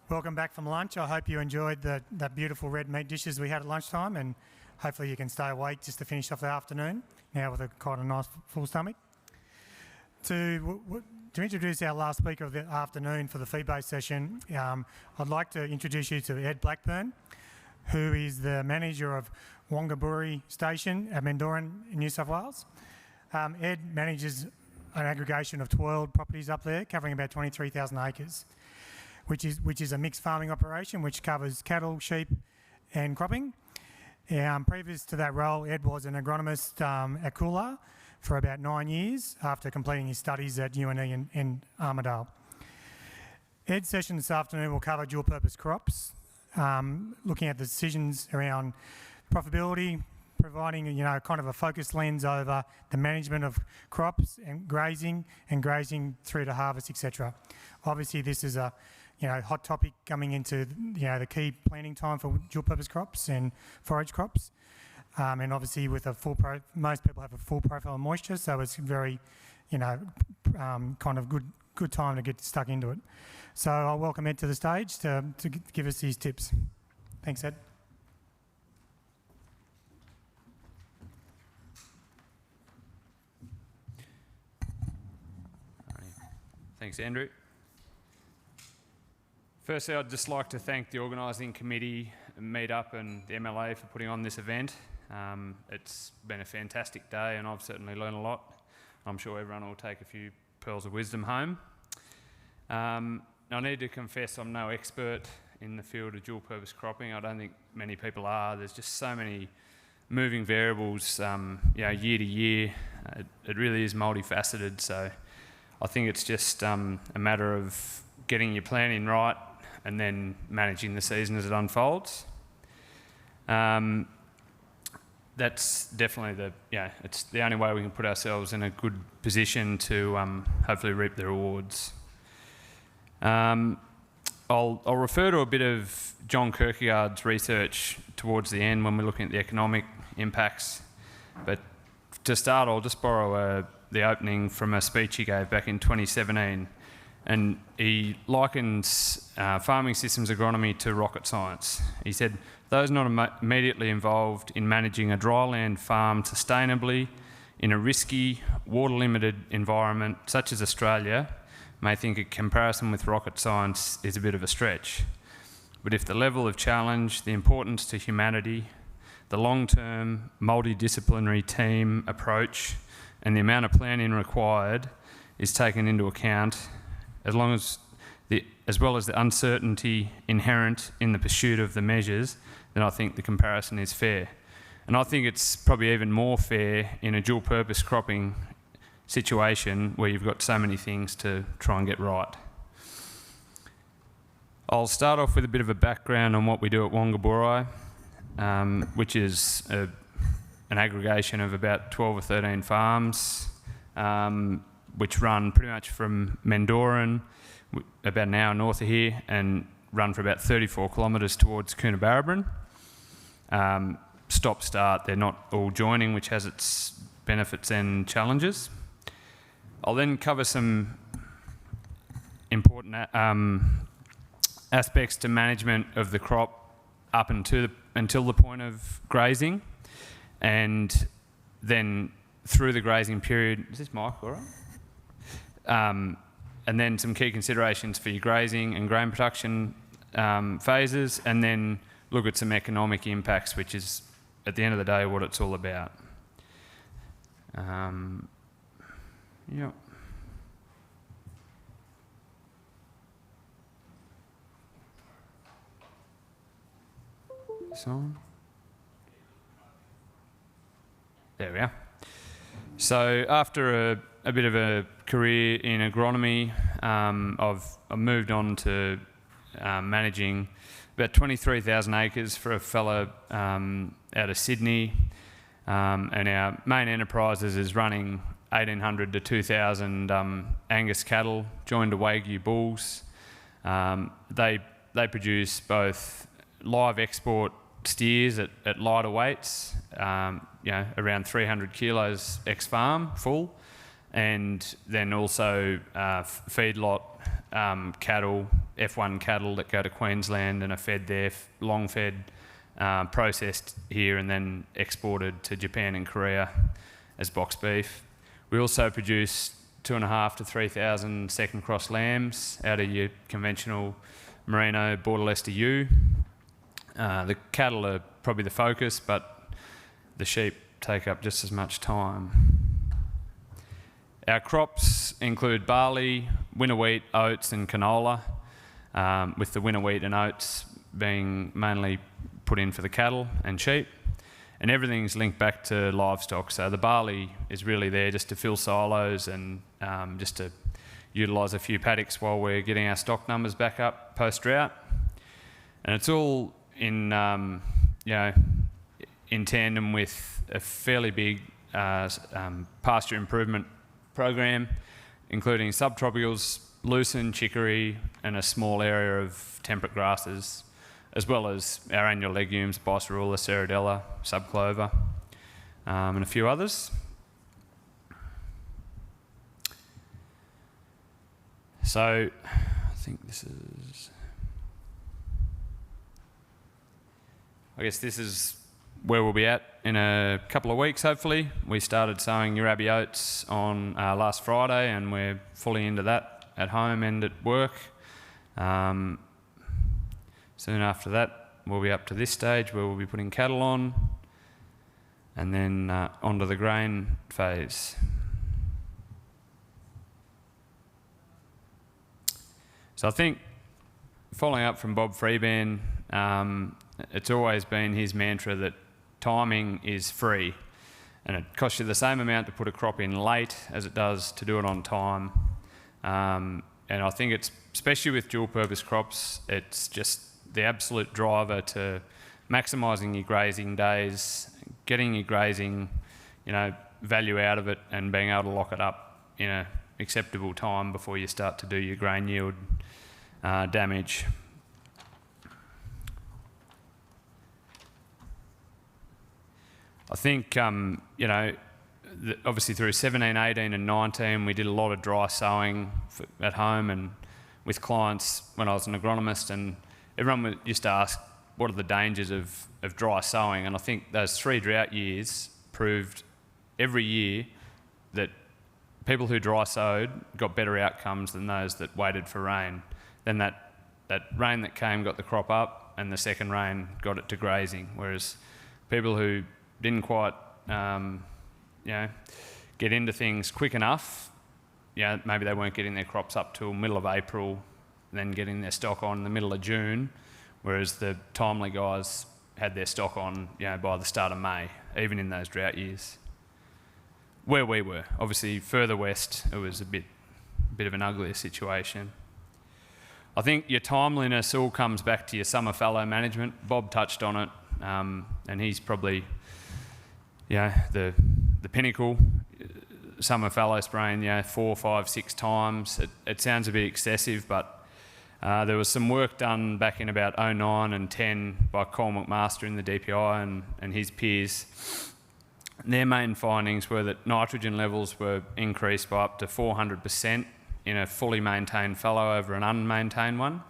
Welcome back from lunch. I hope you enjoyed that beautiful red meat dishes we had at lunchtime, and hopefully you can stay awake just to finish off the afternoon now with a quite a nice full stomach. To introduce our last speaker of the afternoon for the fee-based session, I'd like to introduce you to Ed Blackburn, who is the manager of Wongaboori Station at Mendooran in New South Wales. Ed manages an aggregation of 12 properties up there, covering about 23,000 acres, which is a mixed farming operation which covers cattle, sheep and cropping. Previous to that role, Ed was an agronomist at Coolah for about 9 years after completing his studies at UNE in Armidale. Ed's session this afternoon will cover dual-purpose crops, looking at the decisions around profitability, providing kind of a focused lens over the management of crops and grazing through to harvest, etc. Obviously, this is a hot topic coming into the key planting time for dual-purpose crops and forage crops, and obviously with most people have a full profile of moisture, so it's very, kind of good time to get stuck into it. So I'll welcome Ed to the stage to give us these tips. Thanks, Ed. Thanks, Andrew. Firstly, I'd just like to thank the organising committee, Meetup and the MLA for putting on this event. It's been a fantastic day and I've certainly learned a lot. I'm sure everyone will take a few pearls of wisdom home. I need to confess I'm no expert in the field of dual-purpose cropping. I don't think many people are. There's just so many moving variables year to year. It really is multifaceted, so I think it's just a matter of getting your planning right and then managing the season as it unfolds. That's definitely it's the only way we can put ourselves in a good position to hopefully reap the rewards. I'll refer to a bit of John Kierkegaard's research towards the end when we're looking at the economic impacts, but to start I'll just borrow the opening from a speech he gave back in 2017. And he likens farming systems agronomy to rocket science. He said, those not immediately involved in managing a dryland farm sustainably in a risky, water-limited environment such as Australia may think a comparison with rocket science is a bit of a stretch. But if the level of challenge, the importance to humanity, the long-term multidisciplinary team approach and the amount of planning required is taken into account, as well as the uncertainty inherent in the pursuit of the measures, then I think the comparison is fair. And I think it's probably even more fair in a dual-purpose cropping situation where you've got so many things to try and get right. I'll start off with a bit of a background on what we do at Wongaboori, which is an aggregation of about 12 or 13 farms, which run pretty much from Mendooran, about an hour north of here, and run for about 34 kilometres towards Coonabarabran. Stop-start, they're not all joining, which has its benefits and challenges. I'll then cover some important aspects to management of the crop up until the point of grazing, and then through the grazing period. Is this mic all right? And then some key considerations for your grazing and grain production phases, and then look at some economic impacts, which is, at the end of the day, what it's all about. Yep. So, there we are. So after a bit of a career in agronomy, I've moved on to managing about 23,000 acres for a fellow out of Sydney, and our main enterprises is running 1,800 to 2,000 Angus cattle joined to Wagyu bulls. They produce both live export steers at lighter weights, around 300 kilos ex-farm full, and then also feedlot cattle F1 cattle that go to Queensland and are fed there, long fed, processed here and then exported to Japan and Korea as box beef. We also produce 2,500 to 3,000 second cross lambs out of your conventional merino border Leicester ewe. The cattle are probably the focus, but the sheep take up just as much time. Our crops include barley, winter wheat, oats and canola, with the winter wheat and oats being mainly put in for the cattle and sheep. And everything's linked back to livestock. So the barley is really there just to fill silos and just to utilise a few paddocks while we're getting our stock numbers back up post-drought. And it's all in, in tandem with a fairly big pasture improvement program, including subtropicals, lucerne, chicory, and a small area of temperate grasses, as well as our annual legumes, bicerula, ceradella, subclover, and a few others. So I think this is, this is where we'll be at in a couple of weeks, hopefully. We started sowing Urabi oats on last Friday, and we're fully into that at home and at work. Soon after that, we'll be up to this stage where we'll be putting cattle on, and then onto the grain phase. So I think, following up from Bob Freeban, it's always been his mantra that timing is free, and it costs you the same amount to put a crop in late as it does to do it on time. And I think it's, especially with dual purpose crops, it's just the absolute driver to maximising your grazing days, getting your grazing, value out of it, and being able to lock it up in an acceptable time before you start to do your grain yield damage. I think, obviously through 17, 18 and 19, we did a lot of dry sowing at home and with clients when I was an agronomist, and everyone used to ask, what are the dangers of dry sowing? And I think those 3 drought years proved every year that people who dry sowed got better outcomes than those that waited for rain. Then that rain that came got the crop up, and the second rain got it to grazing, whereas people who didn't quite get into things quick enough, maybe they weren't getting their crops up till middle of April, then getting their stock on in the middle of June, whereas the timely guys had their stock on by the start of May, even in those drought years. Where we were, obviously further west, it was a bit of an uglier situation. I think your timeliness all comes back to your summer fallow management. Bob touched on it, and he's probably the pinnacle. Summer fallow spraying 4, 5, 6 times. It sounds a bit excessive, but there was some work done back in about 09 and 10 by Cole McMaster in the DPI and his peers. Their main findings were that nitrogen levels were increased by up to 400% in a fully maintained fallow over an unmaintained one,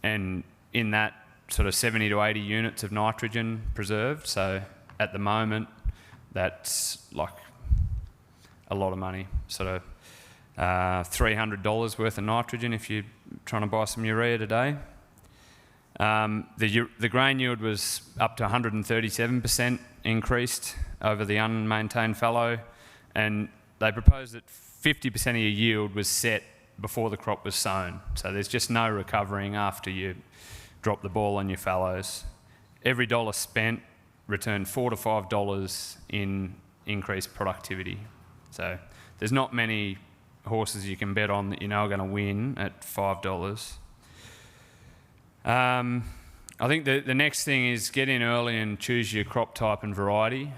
and in that sort of 70 to 80 units of nitrogen preserved. So at the moment, that's like a lot of money, sort of $300 worth of nitrogen if you're trying to buy some urea today. The grain yield was up to 137% increased over the unmaintained fallow, and they proposed that 50% of your yield was set before the crop was sown. So there's just no recovering after you drop the ball on your fallows. Every dollar spent returned $4 to $5 in increased productivity. So there's not many horses you can bet on that you know are going to win at $5. I think the next thing is get in early and choose your crop type and variety.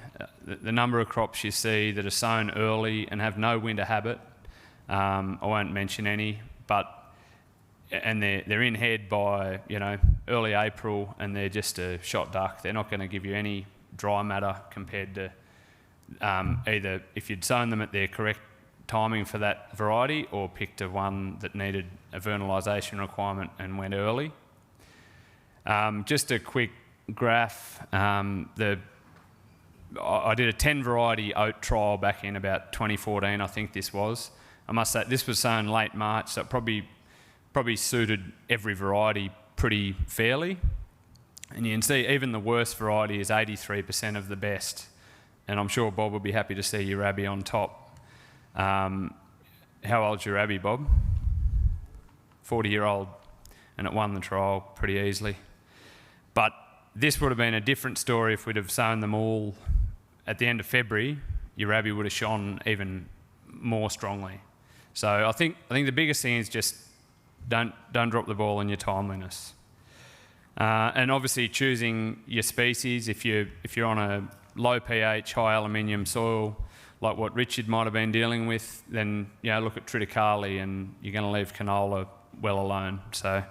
The number of crops you see that are sown early and have no winter habit, I won't mention any, and they're in head by early April, and they're just a shot duck. They're not going to give you any dry matter compared to either if you'd sown them at their correct timing for that variety, or picked a one that needed a vernalisation requirement and went early. Just a quick graph. I did a 10 variety oat trial back in about 2014, I think this was. I must say this was sown late March, so it probably suited every variety pretty fairly. And you can see even the worst variety is 83% of the best. And I'm sure Bob will be happy to see your Rabbie on top. How old's your Rabbie, Bob? 40-year-old, and it won the trial pretty easily. But this would have been a different story if we'd have sown them all at the end of February. Your Rabbie would have shone even more strongly. So I think the biggest thing is just don't drop the ball on your timeliness. And obviously choosing your species. If you're on a low pH, high aluminium soil, like what Richard might have been dealing with, then look at triticale, and you're going to leave canola well alone. So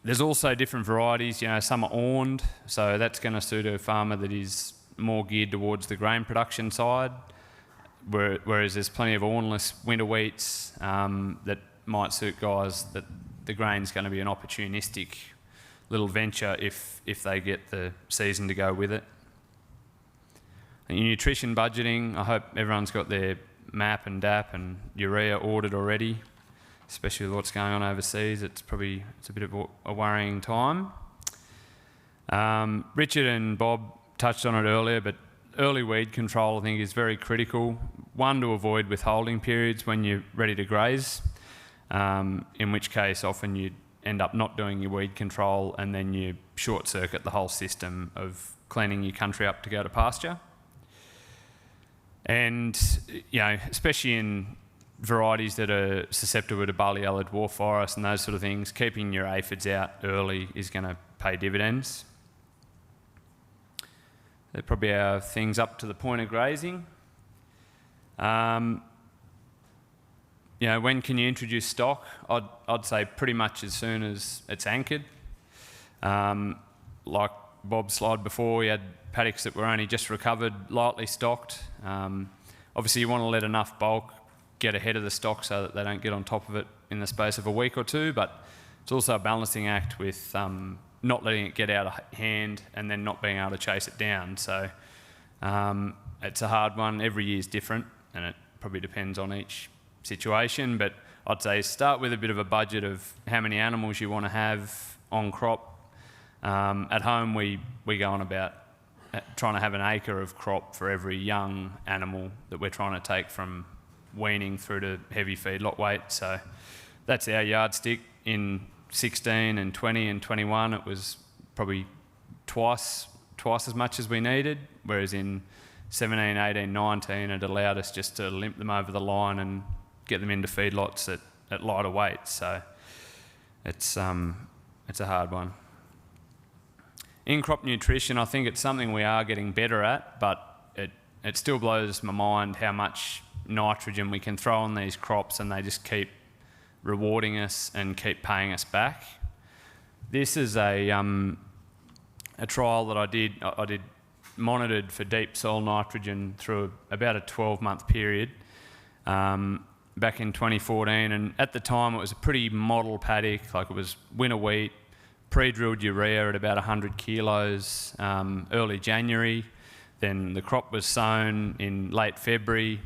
there's also different varieties. Some are awned, so that's going to suit a farmer that is more geared towards the grain production side. Whereas there's plenty of awnless winter wheats that might suit guys that the grain's going to be an opportunistic little venture if they get the season to go with it. And your nutrition budgeting, I hope everyone's got their MAP and DAP and urea ordered already, especially with what's going on overseas. It's a bit of a worrying time. Richard and Bob touched on it earlier, but early weed control I think is very critical. One, to avoid withholding periods when you're ready to graze, in which case often you end up not doing your weed control and then you short circuit the whole system of cleaning your country up to go to pasture. And especially in varieties that are susceptible to barley yellow dwarf virus and those sort of things, keeping your aphids out early is going to pay dividends. They're probably our things up to the point of grazing. When can you introduce stock? I'd say pretty much as soon as it's anchored. Like Bob's slide before, we had paddocks that were only just recovered, lightly stocked. Obviously you want to let enough bulk get ahead of the stock so that they don't get on top of it in the space of a week or two, but it's also a balancing act with not letting it get out of hand and then not being able to chase it down. So it's a hard one. Every year's different, and it probably depends on each situation, but I'd say start with a bit of a budget of how many animals you want to have on crop. At home we go on about trying to have an acre of crop for every young animal that we're trying to take from weaning through to heavy feedlot weight. So that's our yardstick. In 16 and 20 and 21 it was probably twice as much as we needed, whereas in 17, 18, 19 it allowed us just to limp them over the line and get them into feedlots at lighter weights. So it's a hard one. In-crop nutrition, I think it's something we are getting better at, but it still blows my mind how much nitrogen we can throw on these crops and they just keep rewarding us and keep paying us back. This is a trial that I did monitored for deep soil nitrogen through about a 12-month period back in 2014, and at the time it was a pretty model paddock, like it was winter wheat, pre-drilled urea at about 100 kilos early January. Then the crop was sown in late February.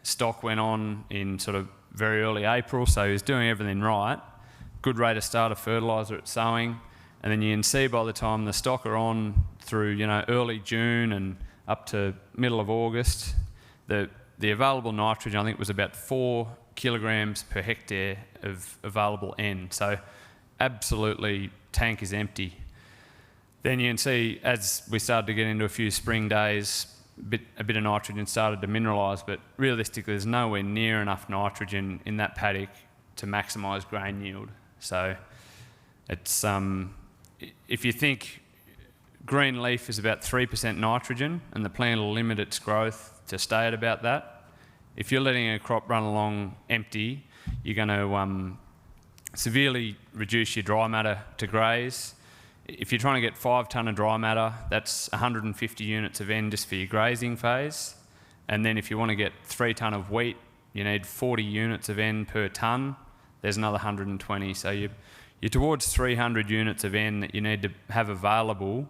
Stock went on in sort of very early April, so he was doing everything right. Good rate of start of fertiliser at sowing. And then you can see by the time the stock are on through early June and up to middle of August, the available nitrogen I think was about 4 kilograms per hectare of available N. So absolutely tank is empty. Then you can see as we started to get into a few spring days, a bit of nitrogen started to mineralise, but realistically there's nowhere near enough nitrogen in that paddock to maximise grain yield. So it's if you think green leaf is about 3% nitrogen and the plant will limit its growth to stay at about that, if you're letting a crop run along empty, you're going to severely reduce your dry matter to graze. If you're trying to get 5 tonne of dry matter, that's 150 units of N just for your grazing phase. And then if you want to get 3 tonne of wheat, you need 40 units of N per tonne. There's another 120. So you're towards 300 units of N that you need to have available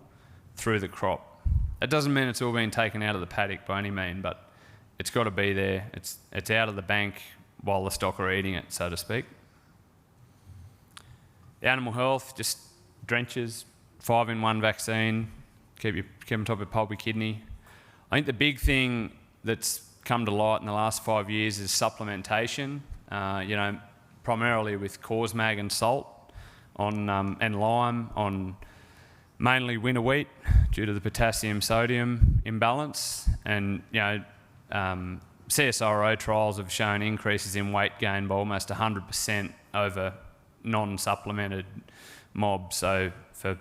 through the crop. It doesn't mean it's all been taken out of the paddock by any mean, but it's got to be there. It's out of the bank while the stock are eating it, so to speak. The animal health, just drenches, 5-in-1 vaccine, keep on top of pulpy kidney. I think the big thing that's come to light in the last 5 years is supplementation, primarily with Corsmag and salt and lime on mainly winter wheat due to the potassium-sodium imbalance. And, CSIRO trials have shown increases in weight gain by almost 100% over non-supplemented mobs. So for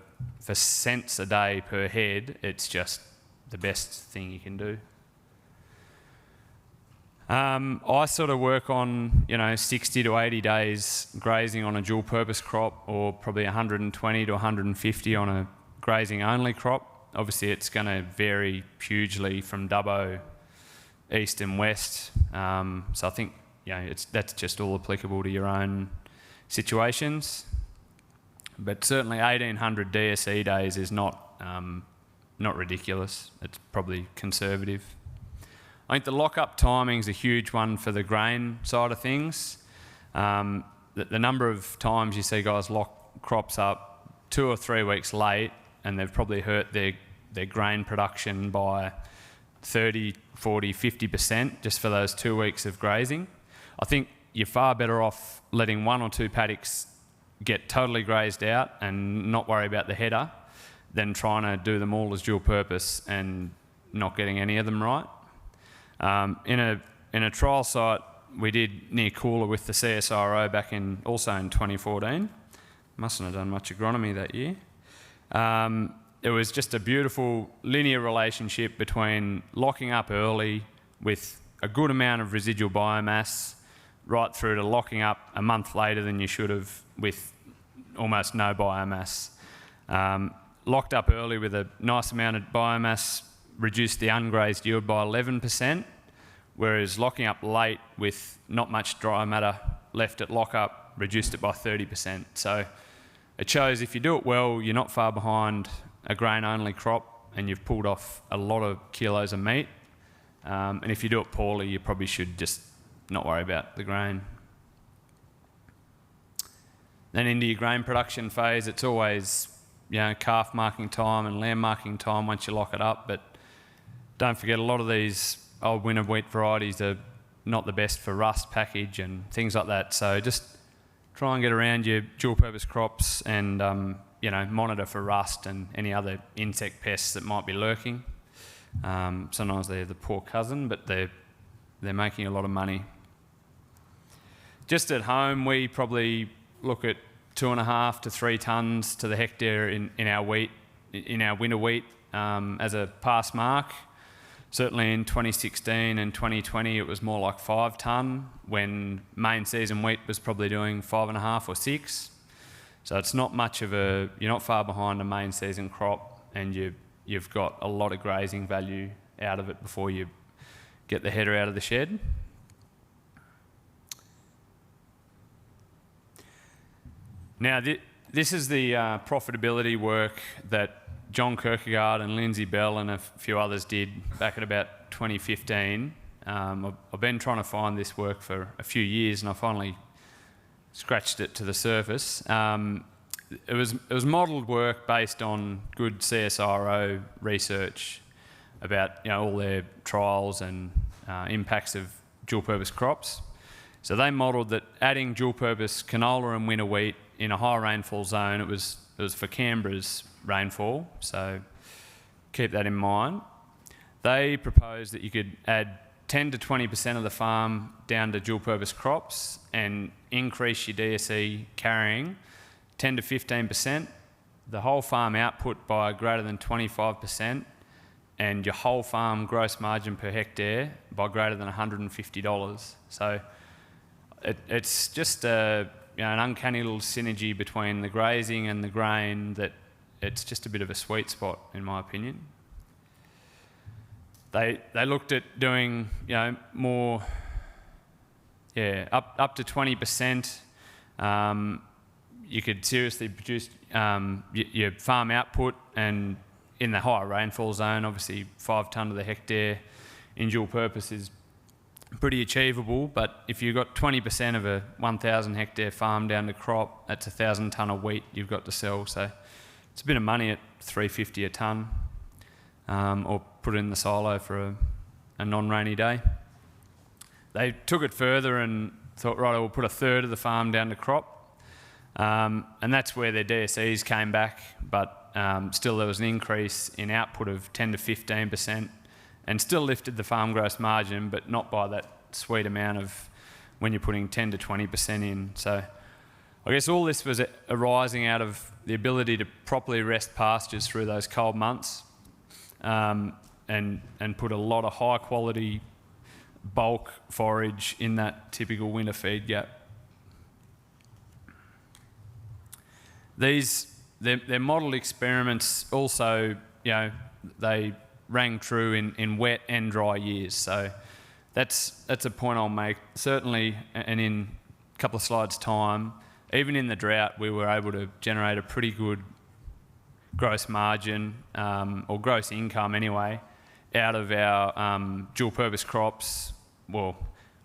cents a day per head, it's just the best thing you can do. I sort of work on 60 to 80 days grazing on a dual purpose crop, or probably 120 to 150 on a grazing only crop. Obviously it's going to vary hugely from Dubbo east and west, so I think that's just all applicable to your own situations. But certainly 1800 DSE days is not ridiculous. It's probably conservative. I think the lockup timing is a huge one for the grain side of things. The number of times you see guys lock crops up 2 or 3 weeks late, and they've probably hurt their grain production by 30, 40, 50% just for those 2 weeks of grazing. I think you're far better off letting 1 or 2 paddocks get totally grazed out and not worry about the header than trying to do them all as dual purpose and not getting any of them right. In a trial site we did near Cooler with the CSIRO back in 2014. Mustn't have done much agronomy that year. It was just a beautiful linear relationship between locking up early with a good amount of residual biomass right through to locking up a month later than you should have with almost no biomass. Locked up early with a nice amount of biomass reduced the ungrazed yield by 11%, whereas locking up late with not much dry matter left at lockup reduced it by 30%. So it shows if you do it well, you're not far behind a grain-only crop and you've pulled off a lot of kilos of meat. And if you do it poorly, you probably should just not worry about the grain. Then into your grain production phase, it's always calf marking time and lamb marking time once you lock it up. But don't forget, a lot of these old winter wheat varieties are not the best for rust package and things like that. So just try and get around your dual purpose crops and monitor for rust and any other insect pests that might be lurking. Sometimes they're the poor cousin, but they're making a lot of money. Just at home, we probably look at 2.5 to 3 tonnes to the hectare in our winter wheat as a pass mark. Certainly in 2016 and 2020 it was more like 5 tonne, when main season wheat was probably doing 5.5 or 6. So it's not much of you're not far behind a main season crop, and you've got a lot of grazing value out of it before you get the header out of the shed. Now, this is the profitability work that John Kierkegaard and Lindsay Bell and a few others did back at about 2015. I've been trying to find this work for a few years, and I finally scratched it to the surface. It was modelled work based on good CSIRO research about all their trials and impacts of dual-purpose crops. So they modelled that adding dual-purpose canola and winter wheat in a high rainfall zone, it was for Canberra's rainfall, so keep that in mind. They proposed that you could add 10 to 20% of the farm down to dual-purpose crops and increase your DSE carrying 10 to 15%, the whole farm output by greater than 25%, and your whole farm gross margin per hectare by greater than $150. So it's just an uncanny little synergy between the grazing and the grain that it's just a bit of a sweet spot, in my opinion. they looked at doing, more, up to 20%. You could seriously produce your farm output, and in the higher rainfall zone, obviously 5 tonne to the hectare in dual purpose is pretty achievable. But if you've got 20% of a 1,000 hectare farm down to crop, that's 1,000 tonne of wheat you've got to sell. So it's a bit of money at $3.50 a tonne, or put it in the silo for a non-rainy day. They took it further and thought, right, we'll put a third of the farm down to crop. And that's where their DSEs came back, but still there was an increase in output of 10 to 15%, and still lifted the farm gross margin, but not by that sweet amount of when you're putting 10 to 20% in. So I guess all this was arising out of the ability to properly rest pastures through those cold months, and put a lot of high quality bulk forage in that typical winter feed gap. Their model experiments also, they rang true in wet and dry years. So that's a point I'll make. Certainly, and in a couple of slides' time, even in the drought, we were able to generate a pretty good gross margin, or gross income anyway, out of our dual purpose crops. Well,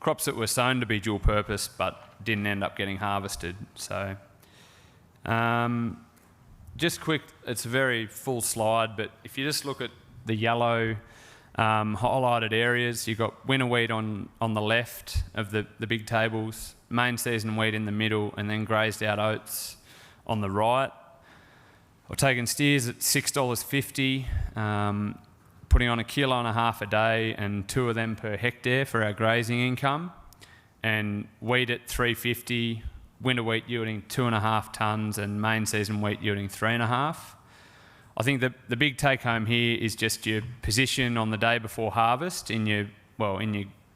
crops that were sown to be dual purpose but didn't end up getting harvested. So just quick, it's a very full slide, but if you just look at the yellow highlighted areas, you've got winter wheat on the left of the big tables, main season wheat in the middle, and then grazed out oats on the right. I've taken steers at $6.50, putting on 1.5 kilos a day and 2 of them per hectare for our grazing income, and wheat at $3.50, winter wheat yielding 2.5 tonnes and main season wheat yielding 3.5. I think the big take home here is just your position on the day before harvest in your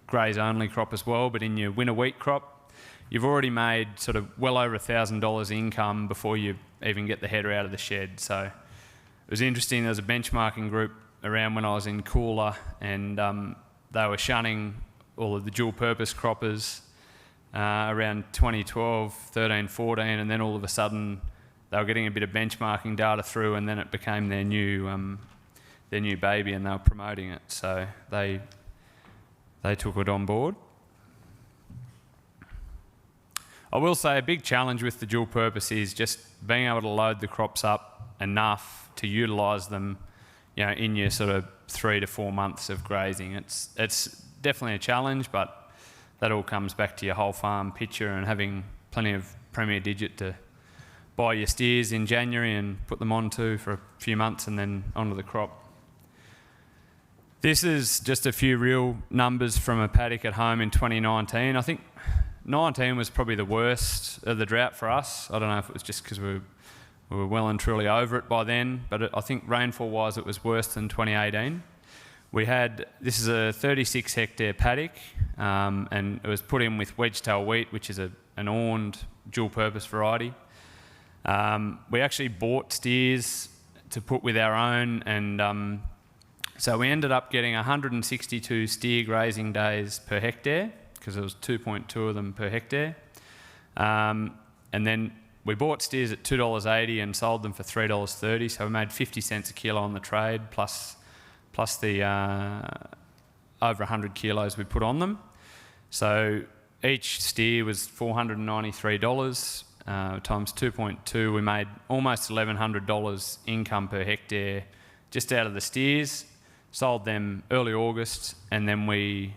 graze-only crop as well, but in your winter wheat crop, you've already made sort of well over $1,000 income before you even get the header out of the shed. So it was interesting. There was a benchmarking group around when I was in Cooler, and they were shunning all of the dual purpose croppers around 2012, 13, 14, and then all of a sudden they were getting a bit of benchmarking data through, and then it became their new baby, and they were promoting it. So they took it on board. I will say a big challenge with the dual purpose is just being able to load the crops up enough to utilise them, in your sort of 3 to 4 months of grazing. It's definitely a challenge, but that all comes back to your whole farm picture and having plenty of Premier Digit to buy your steers in January and put them onto for a few months and then onto the crop. This is just a few real numbers from a paddock at home in 2019. I think 19 was probably the worst of the drought for us. I don't know if it was just because we were well and truly over it by then, but I think rainfall-wise it was worse than 2018. This is a 36 hectare paddock, and it was put in with wedge-tail wheat, which is an awned dual-purpose variety. We actually bought steers to put with our own, and so we ended up getting 162 steer grazing days per hectare, because there was 2.2 of them per hectare. And then we bought steers at $2.80 and sold them for $3.30, so we made 50 cents a kilo on the trade, plus the over 100 kilos we put on them. So each steer was $493, times 2.2, we made almost $1,100 income per hectare just out of the steers. Sold them early August, and then we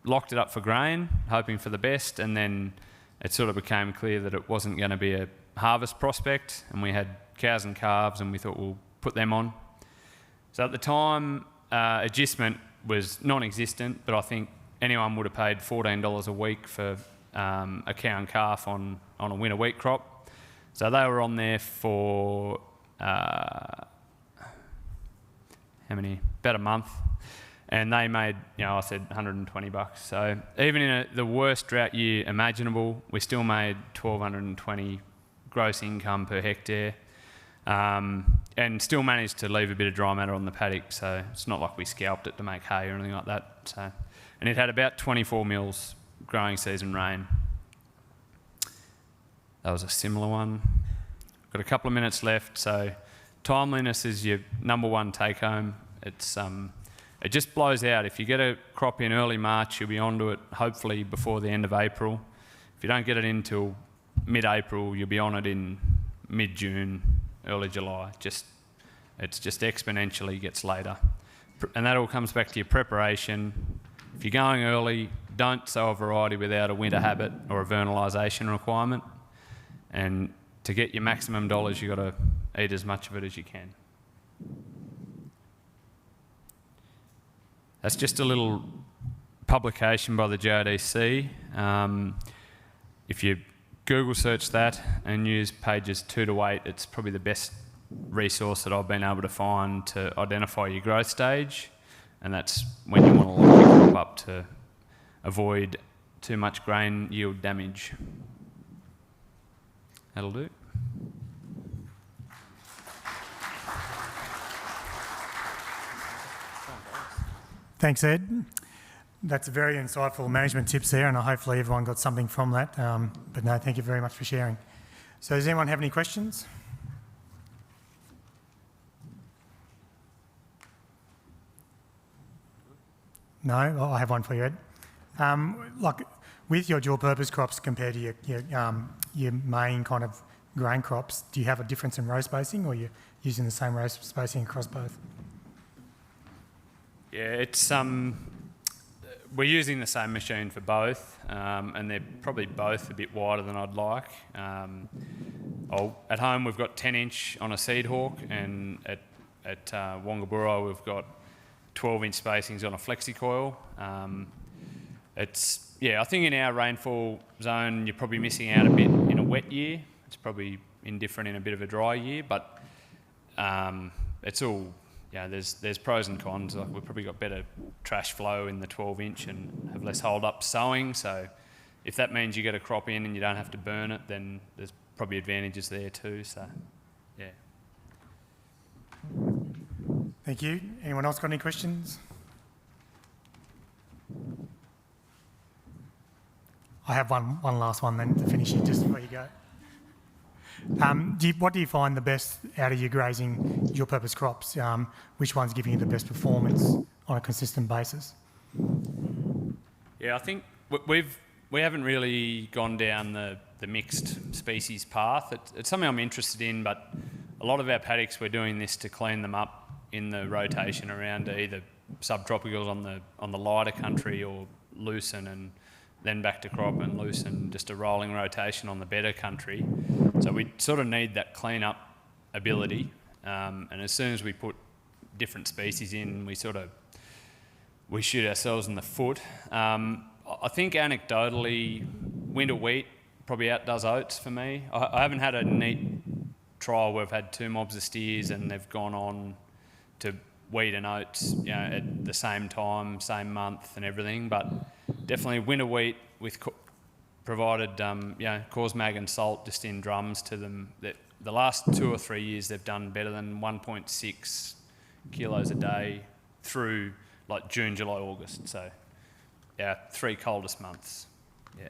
locked it up for grain, hoping for the best, and then it sort of became clear that it wasn't going to be a harvest prospect, and we had cows and calves, and we thought we'll put them on. So at the time, agistment was non-existent, but I think anyone would have paid $14 a week for a cow and calf on a winter wheat crop. So they were on there for about a month, and they made, I said $120. So even in the worst drought year imaginable, we still made $1,220 gross income per hectare. and still managed to leave a bit of dry matter on the paddock, so it's not like we scalped it to make hay or anything like that. So, and it had about 24 mils growing season rain. That was a similar one. Got a couple of minutes left, so timeliness is your number one take home. It's it just blows out. If you get a crop in early March, you'll be onto it hopefully before the end of April. If you don't get it in till mid-April, you'll be on it in mid-June, early July. It's just exponentially gets later. And that all comes back to your preparation. If you're going early, don't sow a variety without a winter habit or a vernalisation requirement. And to get your maximum dollars, you've got to eat as much of it as you can. That's just a little publication by the JRDC. If you Google search that and use pages 2 to 8, it's probably the best resource that I've been able to find to identify your growth stage, and that's when you want to lock your crop up to avoid too much grain yield damage. That'll do. Thanks, Ed. That's very insightful management tips there, and hopefully everyone got something from that. But no, thank you very much for sharing. So does anyone have any questions? No? Oh, I have one for you, Ed. Like with your dual purpose crops compared to your main kind of grain crops, do you have a difference in row spacing, or you're using the same row spacing across both? Yeah, it's we're using the same machine for both, and they're probably both a bit wider than I'd like. At home we've got 10-inch on a seed hawk, and at Wongaboori we've got 12-inch spacings on a flexi coil. I think in our rainfall zone you're probably missing out a bit in a wet year. It's probably indifferent in a bit of a dry year, but it's all. Yeah, there's pros and cons. Like we've probably got better trash flow in the 12-inch and have less hold-up sowing. So if that means you get a crop in and you don't have to burn it, then there's probably advantages there too. So, yeah. Thank you. Anyone else got any questions? I have one last one then to finish it just before you go. What do you find the best out of your grazing, your purpose crops? Which one's giving you the best performance on a consistent basis? Yeah, I think we haven't really gone down the mixed species path. It's something I'm interested in, but a lot of our paddocks we're doing this to clean them up in the rotation around either subtropicals on the lighter country or loosen and then back to crop and loosen, just a rolling rotation on the better country. So we sort of need that clean-up ability, and as soon as we put different species in, we shoot ourselves in the foot. I think anecdotally, winter wheat probably outdoes oats for me. I haven't had a neat trial where I've had 2 mobs of steers and they've gone on to wheat and oats, at the same time, same month and everything, but definitely winter wheat with provided, cause mag and salt just in drums to them. The last 2 or 3 years they've done better than 1.6 kilos a day through like June, July, August. So, 3 coldest months. Yeah.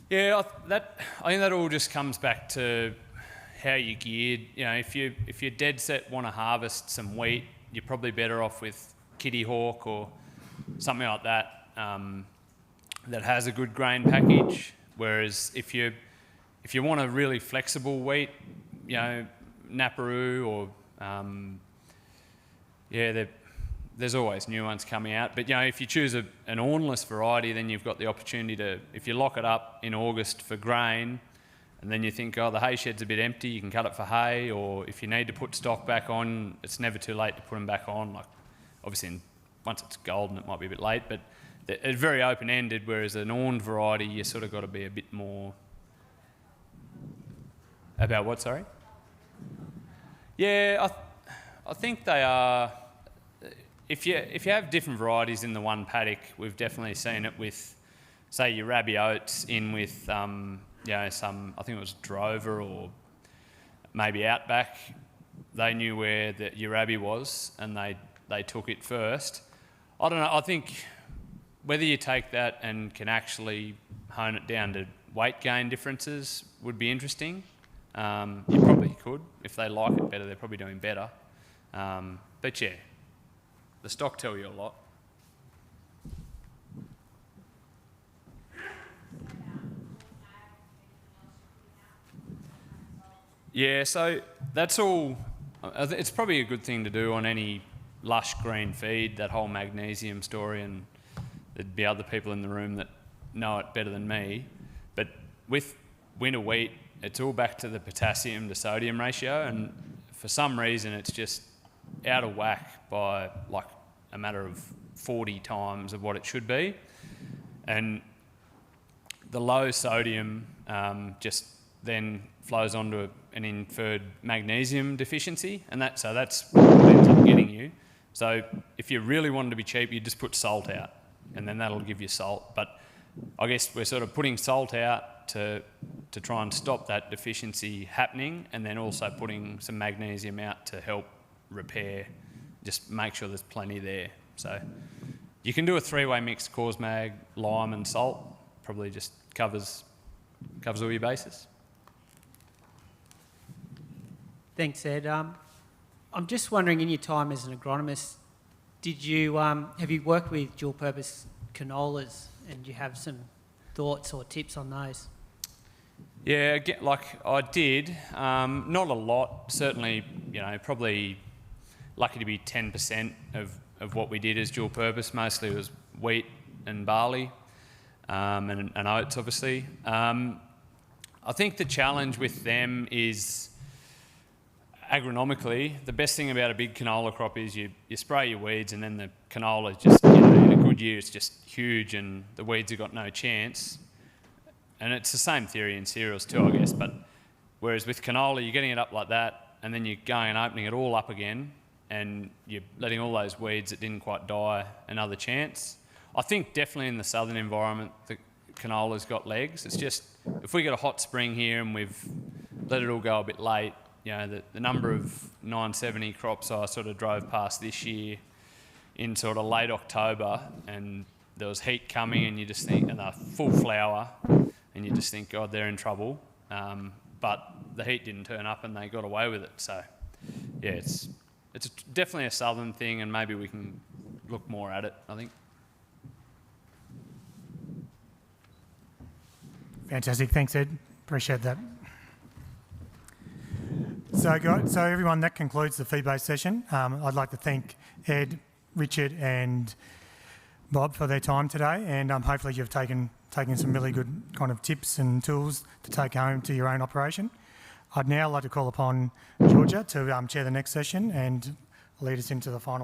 Yeah, I think that all just comes back to how you're geared. If you're dead set want to harvest some wheat, you're probably better off with Kitty Hawk or something like that that has a good grain package. Whereas if you want a really flexible wheat, Naparoo or there's always new ones coming out. But if you choose an ornless variety, then you've got the opportunity to, if you lock it up in August for grain, and then you think, the hay shed's a bit empty, you can cut it for hay, or if you need to put stock back on, it's never too late to put them back on. Like, obviously, once it's golden, it might be a bit late, but it's very open-ended, whereas an orned variety, you sort of got to be a bit more... About what, sorry? Yeah, I think they are... If you have different varieties in the one paddock, we've definitely seen it with say your rabi oats in with, some, I think it was Drover or maybe Outback, they knew where the Urabi was and they took it first. I don't know, I think whether you take that and can actually hone it down to weight gain differences would be interesting. You probably could. If they like it better, they're probably doing better. But yeah, the stock tell you a lot. Yeah, so that's all. It's probably a good thing to do on any lush green feed, that whole magnesium story, and there'd be other people in the room that know it better than me. But with winter wheat, it's all back to the potassium to sodium ratio, and for some reason it's just out of whack by like a matter of 40 times of what it should be. And the low sodium just then flows onto an inferred magnesium deficiency, and that's what it ends up getting you. So if you really wanted to be cheap, you just put salt out, and then that'll give you salt. But I guess we're sort of putting salt out to try and stop that deficiency happening, and then also putting some magnesium out to help repair, just make sure there's plenty there. So you can do a three-way mix, cause mag, lime and salt, probably just covers all your bases. Thanks, Ed. I'm just wondering, in your time as an agronomist, have you worked with dual-purpose canolas, and do you have some thoughts or tips on those? Yeah, like I did, not a lot. Certainly, probably lucky to be 10% of what we did as dual purpose. Mostly it was wheat and barley, and oats, obviously. I think the challenge with them is, agronomically, the best thing about a big canola crop is you spray your weeds, and then the canola just, in a good year, it's just huge and the weeds have got no chance. And it's the same theory in cereals too, I guess, but whereas with canola, you're getting it up like that, and then you're going and opening it all up again, and you're letting all those weeds that didn't quite die another chance. I think definitely in the southern environment, the canola's got legs. It's just, if we get a hot spring here and we've let it all go a bit late, the number of 970 crops I sort of drove past this year in sort of late October, and there was heat coming, and you just think, and they're full flower, and you just think, God, they're in trouble. But the heat didn't turn up, and they got away with it. So, yeah, it's definitely a southern thing, and maybe we can look more at it, I think. Fantastic. Thanks, Ed. Appreciate that. So everyone, that concludes the fee-based session. I'd like to thank Ed, Richard and Bob for their time today, and hopefully you've taken some really good kind of tips and tools to take home to your own operation. I'd now like to call upon Georgia to chair the next session and lead us into the final